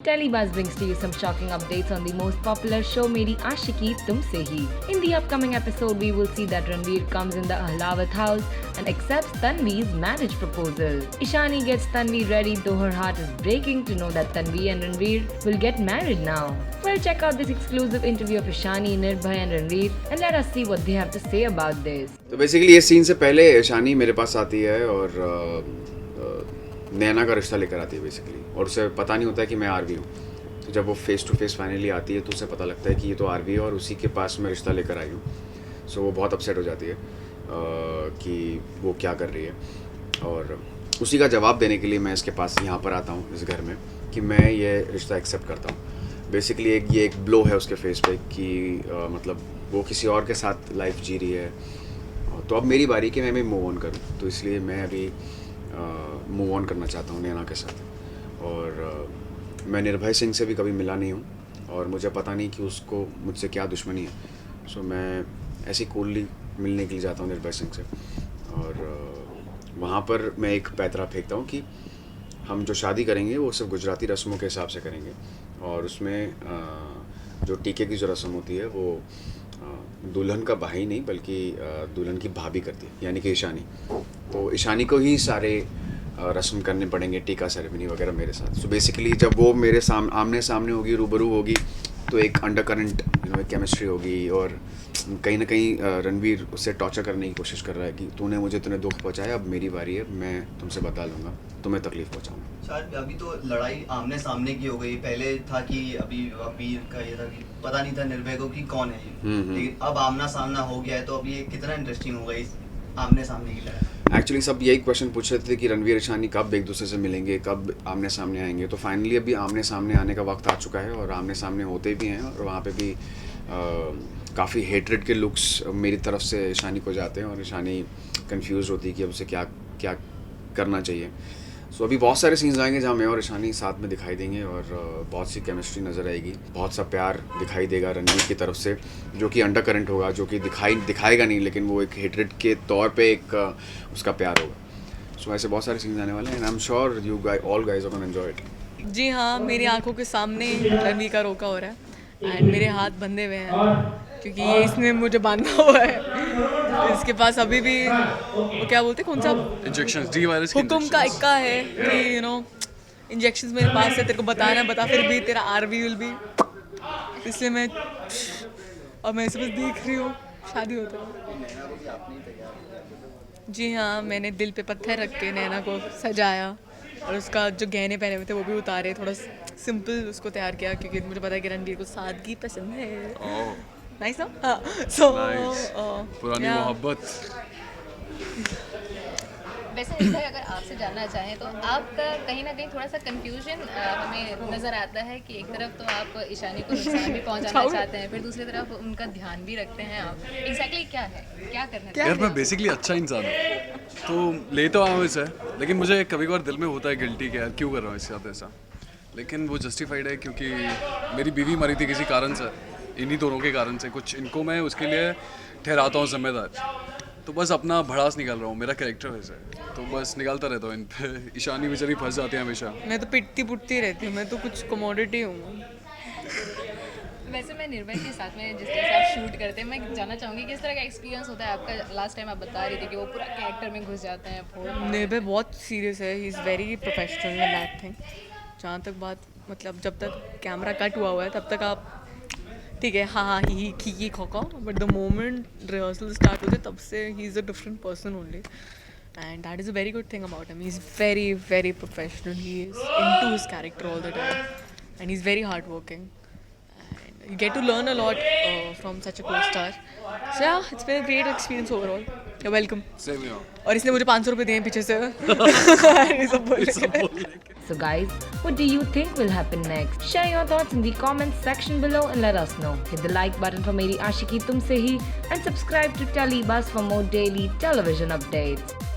Telebuzz brings to you some shocking updates on the most popular show Meri Aashiki Tumse Hi. In the upcoming episode, we will see that Ranveer comes in the Ahlawat house and accepts Tanvi's marriage proposal. Ishani gets Tanvi ready, though her heart is breaking to know that Tanvi and Ranveer will get married now. Well, check out this exclusive interview of Ishani, Nirbhay and Ranveer and let us see what they have to say about this. तो basically ये scene से पहले ईशानी मेरे पास आती है और नैना का रिश्ता लेकर आती है बेसिकली, और उसे पता नहीं होता है कि मैं आरवी हूँ। तो जब वो फेस टू फेस फाइनली आती है तो उसे पता लगता है कि ये तो आरवी है और उसी के पास मैं रिश्ता लेकर आई हूँ। सो वो बहुत अपसेट हो जाती है कि वो क्या कर रही है, और उसी का जवाब देने के लिए मैं इसके पास यहाँ पर आता हूँ इस घर में कि मैं ये रिश्ता एक्सेप्ट करता हूँ। बेसिकली ये एक ब्लो है उसके फेस पे कि मतलब वो किसी और के साथ लाइफ जी रही है, तो अब मेरी बारी कि मैं भी मूव ऑन करूँ। तो इसलिए मैं अभी मूव ऑन करना चाहता हूँ नैना के साथ। और मैं निर्भय सिंह से भी कभी मिला नहीं हूँ और मुझे पता नहीं कि उसको मुझसे क्या दुश्मनी है। सो मैं ऐसी कूलली मिलने के लिए जाता हूँ निर्भय सिंह से, और वहाँ पर मैं एक पैतरा फेंकता हूँ कि हम जो शादी करेंगे वो सिर्फ गुजराती रस्मों के हिसाब से करेंगे, और उसमें जो टीके की जो रस्म होती है वो दुल्हन का भाई नहीं बल्कि दुल्हन की भाभी करती है, यानी कि ईशानी। तो ईशानी को ही सारे रस्म करने पड़ेंगे, टीका सेरेमनी वगैरह मेरे साथ। सो बेसिकली जब वो मेरे आमने सामने होगी, रूबरू होगी, तो एक अंडर करंट एक केमिस्ट्री होगी, और कहीं ना कहीं रणवीर उससे टॉर्चर करने की कोशिश कर रहा है कि तूने दुख पहुंचाया, अब मेरी बारी है, मैं तुमसे बता लूँगा, तुम्हें तकलीफ पहुंचाऊंगा। शायद अभी तो लड़ाई आमने सामने की हो गई, पहले था कि अभी वीर का ये था कि पता नहीं था निर्भय को कि कौन है ये, लेकिन अब आमना सामना हो गया है, तो अभी ये कितना इंटरेस्टिंग होगा इस आमने सामने की लड़ाई। एक्चुअली सब यही क्वेश्चन पूछ रहे थे कि रणवीर ईशानी कब एक दूसरे से मिलेंगे, कब आमने सामने आएंगे। तो फाइनली अभी आमने सामने आने का वक्त आ चुका है, और आमने सामने होते भी हैं, और वहाँ पे भी काफ़ी हेट्रेड के लुक्स मेरी तरफ से ईशानी को जाते हैं, और ईशानी कंफ्यूज होती है कि अब उसे क्या क्या करना चाहिए। सो अभी बहुत सारे सीन्स आएंगे जहाँ मैं और ईशानी साथ में दिखाई देंगे, और बहुत सी केमिस्ट्री नज़र आएगी, बहुत सा प्यार दिखाई देगा रणवीर की तरफ से, जो कि अंडर करंट होगा, जो कि दिखाएगा नहीं, लेकिन वो एक हेट्रेड के तौर पे एक उसका प्यार होगा। सो ऐसे बहुत सारे सीन्स आने वाले हैं, and I am sure you all guys are gonna enjoy it. जी हाँ, मेरी आंखों के सामने रणवीर का रोका हो रहा है एंड मेरे हाथ बंधे हुए हैं क्योंकि ये इसने मुझे बांधा हुआ है। इसके पास अभी भी वो क्या बोलते कौन सा इंजेक्शंस, डी वायरस हुक्म का इक्का है कि इंजेक्शंस मेरे पास है, तेरे को बताना बता, फिर भी तेरा आरवी विल बी। इसलिए मैं इसे बस देख रही हूँ शादी होता है। जी हाँ, मैंने दिल पे पत्थर रख के नैना को सजाया और उसका जो गहने पहने हुए थे वो भी उतारे, थोड़ा सिंपल उसको तैयार किया क्योंकि मुझे पता है कि रणवीर को सादगी पसंद है। नाइस ना? सो पुरानी मोहब्बत। वैसे निर्भय, अगर आपसे जानना चाहें तो आपका कहीं ना कहीं थोड़ा सा कंफ्यूजन हमें नज़र आता है कि एक तरफ तो आप ईशानी को नुकसान भी पहुंचाना चाहते हैं, फिर दूसरी तरफ उनका ध्यान भी रखते हैं आप। एग्जैक्टली क्या है, क्या करना है? यार मैं बेसिकली अच्छा इंसान हूँ, तो ले तो आऊँ इसे, लेकिन मुझे कभी कभार दिल में होता है गिल्टी कि यार क्यों कर रहा हूँ इसके साथ ऐसा, लेकिन वो जस्टिफाइड है क्योंकि मेरी बीवी मरी थी किसी कारण से, इन्हीं दोनों के कारण से। कुछ इनको मैं उसके लिए ठहराता हूँ जिम्मेदार, तो बस अपना भड़ास निकाल रहा हूँ, मेरा कैरेक्टर वैसे है, तो बस निकालता रहता हूँ इन पे। ईशानी बेचारी फंस जाती है हमेशा। मैं तो पिटती पुटती रहती हूँ, मैं तो कुछ कमोडिटी हूँ। वैसे मैं निर्भय के साथ में जिस तरह से आप शूट करते हैं, मैं जानना चाहूँगी किस तरह का एक्सपीरियंस होता है आपका। लास्ट टाइम आप बता रही थी कि वो पूरा कैरेक्टर में घुस जाते हैं। निर्भय बहुत सीरियस है, ही is very professional in that thing. जहाँ तक बात मतलब जब तक कैमरा कट हुआ है तब तक आप ठीक है, हाँ he Khoka, but the moment rehearsal start होते तब से ही is a different person only, and that is a very good thing about him. He is very very professional, he is into his character all the time, and he is very hard working, and you get to learn a lot from such a co-star. So yeah, it's been a great experience overall. You're welcome. Same here. और इसने मुझे 500 रुपये दिए पीछे से। ये सब बोल So guys, what do you think will happen next? Share your thoughts in the comments section below and let us know. Hit the like button for Meri Aashiki Tumse Hi and subscribe to Telebuzz for more daily television updates.